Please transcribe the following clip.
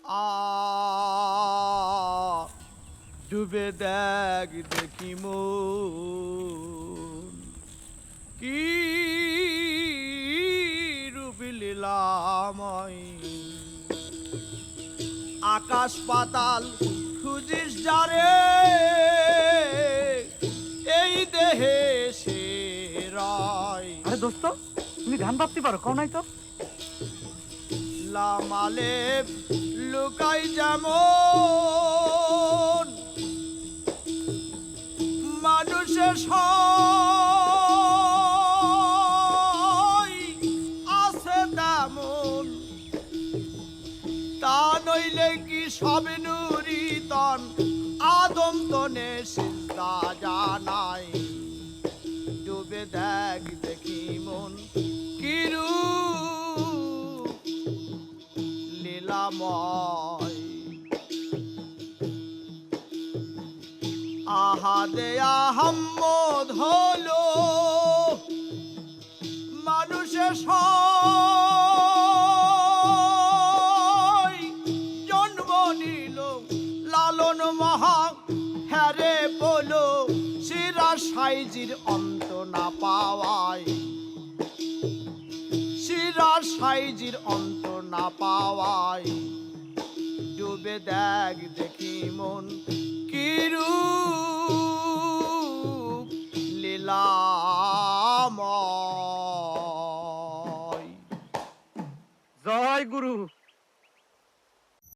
আ ডুবে দেখ দেখি মন কি রূপ লীলাময় আকাশ পাতাল খুঁজিস যারে এই দেহে সে রয় আরে দোস্ত, তুমি গান ভাবতে পারো, কও নাই তো? লামালে লুকাই যেমন মানুষের সয় আছে তেমন তা নইলে কি সব নুরিতন আদম তনে সিজদা জানাই ডুবে দেখ দেখি মন কিরূপ লীলাময় আহাদে আহম্মদ হলো মানুষের সয় জন্ম নিল লালন মহা হ্যারে বলো সিরাজ সাইজির অন্ত না পাওয়ায় সিরাজ সাইজির অন্ত না পাওয়ায় ডুবে দেখ দেখি মন কি